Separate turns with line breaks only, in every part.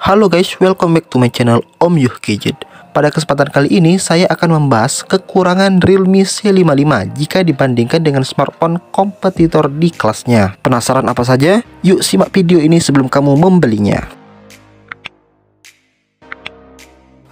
Halo guys, welcome back to my channel Om Yuh Gadget. Pada kesempatan kali ini saya akan membahas kekurangan Realme C55 jika dibandingkan dengan smartphone kompetitor di kelasnya. Penasaran apa saja? Yuk simak video ini sebelum kamu membelinya.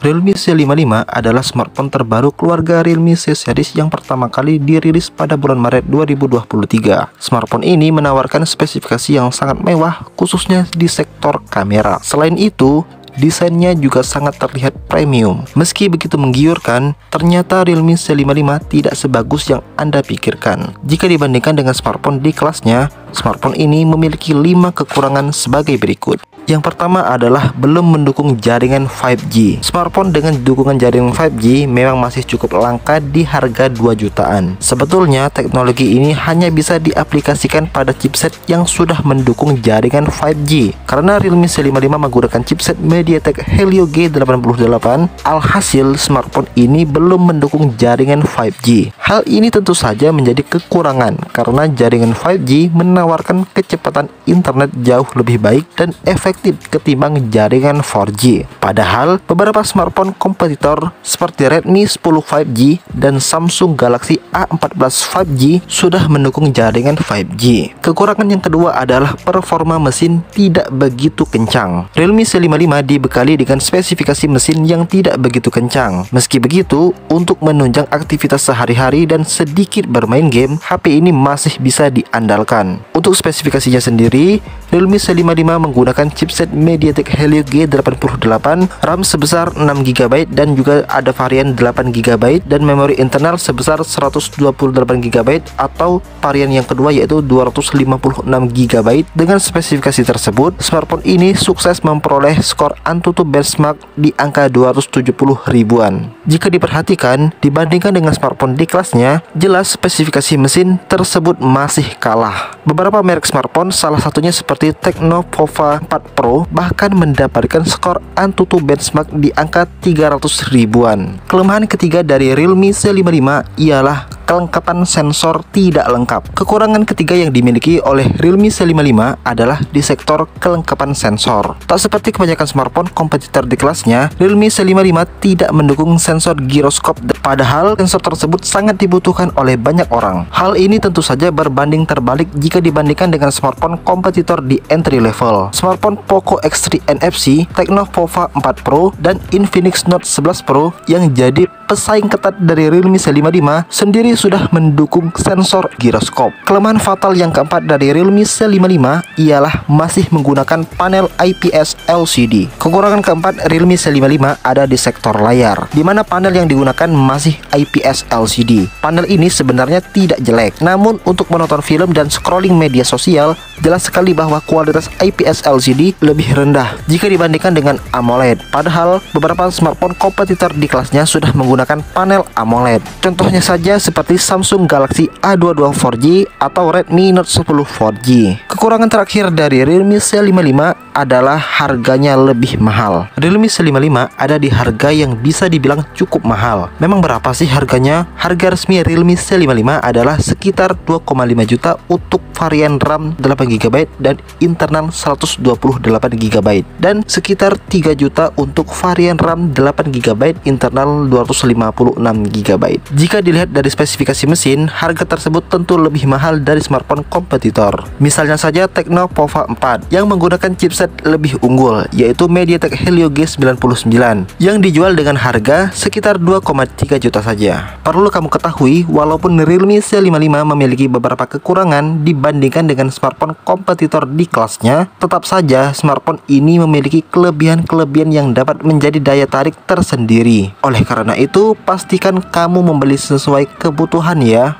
Realme C55 adalah smartphone terbaru keluarga Realme C series yang pertama kali dirilis pada bulan Maret 2023. Smartphone ini menawarkan spesifikasi yang sangat mewah khususnya di sektor kamera. Selain itu, desainnya juga sangat terlihat premium. Meski begitu menggiurkan, ternyata Realme C55 tidak sebagus yang Anda pikirkan. Jika dibandingkan dengan smartphone di kelasnya, smartphone ini memiliki 5 kekurangan sebagai berikut. Yang pertama adalah belum mendukung jaringan 5G. Smartphone dengan dukungan jaringan 5G memang masih cukup langka di harga 2 jutaan. Sebetulnya teknologi ini hanya bisa diaplikasikan pada chipset yang sudah mendukung jaringan 5G. Karena Realme C55 menggunakan chipset MediaTek Helio G88, alhasil smartphone ini belum mendukung jaringan 5G. Hal ini tentu saja menjadi kekurangan karena jaringan 5G menawarkan kecepatan internet jauh lebih baik dan efektif ketimbang jaringan 4G. Padahal beberapa smartphone kompetitor seperti Redmi 10 5G dan Samsung Galaxy A14 5G sudah mendukung jaringan 5G. Kekurangan yang kedua adalah performa mesin tidak begitu kencang. Realme C55 dibekali dengan spesifikasi mesin yang tidak begitu kencang. Meski begitu, untuk menunjang aktivitas sehari-hari dan sedikit bermain game, HP ini masih bisa diandalkan. Untuk spesifikasinya sendiri, Realme C55 menggunakan chipset MediaTek Helio G88, RAM sebesar 6GB dan juga ada varian 8GB dan memori internal sebesar 128GB atau varian yang kedua yaitu 256GB. Dengan spesifikasi tersebut, smartphone ini sukses memperoleh skor Antutu benchmark di angka 270 ribuan. Jika diperhatikan, dibandingkan dengan smartphone di kelasnya, jelas spesifikasi mesin tersebut masih kalah. Beberapa merek smartphone, salah satunya seperti Tecno Pova 4 Pro, bahkan mendapatkan skor Antutu benchmark di angka 300 ribuan. Kelemahan ketiga dari Realme C55 ialah kelengkapan sensor tidak lengkap. Kekurangan ketiga yang dimiliki oleh Realme C55 adalah di sektor kelengkapan sensor. Tak seperti kebanyakan smartphone kompetitor di kelasnya, Realme C55 tidak mendukung sensor giroskop, padahal sensor tersebut sangat dibutuhkan oleh banyak orang. Hal ini tentu saja berbanding terbalik jika dibandingkan dengan smartphone kompetitor di entry level. Smartphone Poco X3 NFC, Tecno Pova 4 Pro, dan Infinix Note 11 Pro yang jadi pesaing ketat dari Realme C55 sendiri sudah mendukung sensor giroskop. Kelemahan fatal yang keempat dari Realme C55 ialah masih menggunakan panel IPS LCD. Kekurangan keempat Realme C55 ada di sektor layar, di mana panel yang digunakan masih IPS LCD. Panel ini sebenarnya tidak jelek, namun untuk menonton film dan scrolling media sosial, jelas sekali bahwa kualitas IPS LCD lebih rendah jika dibandingkan dengan AMOLED. Padahal beberapa smartphone kompetitor di kelasnya sudah menggunakan panel AMOLED. Contohnya saja seperti Samsung Galaxy A22 4G atau Redmi Note 10 4G. Kekurangan terakhir dari Realme C55 adalah harganya lebih mahal. Realme C55 ada di harga yang bisa dibilang cukup mahal. Memang berapa sih harganya? Harga resmi Realme C55 adalah sekitar 2,5 juta untuk varian RAM 8GB dan internal 128GB dan sekitar 3 juta untuk varian RAM 8GB internal 256GB. Jika dilihat dari spesifikasi mesin, harga tersebut tentu lebih mahal dari smartphone kompetitor. Misalnya saja Tecno Pova 4 yang menggunakan chipset lebih unggul yaitu MediaTek Helio G99 yang dijual dengan harga sekitar 2,3 juta saja. Perlu kamu ketahui, walaupun Realme C55 memiliki beberapa kekurangan dibandingkan dengan smartphone kompetitor di kelasnya, tetap saja smartphone ini memiliki kelebihan-kelebihan yang dapat menjadi daya tarik tersendiri. Oleh karena itu, pastikan kamu membeli sesuai kebutuhan ya.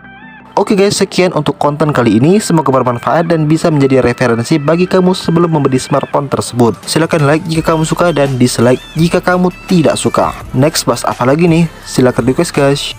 Oke guys, sekian untuk konten kali ini. Semoga bermanfaat dan bisa menjadi referensi bagi kamu sebelum membeli smartphone tersebut. Silahkan like jika kamu suka dan dislike jika kamu tidak suka. Next bahas apa lagi nih? Silahkan request guys.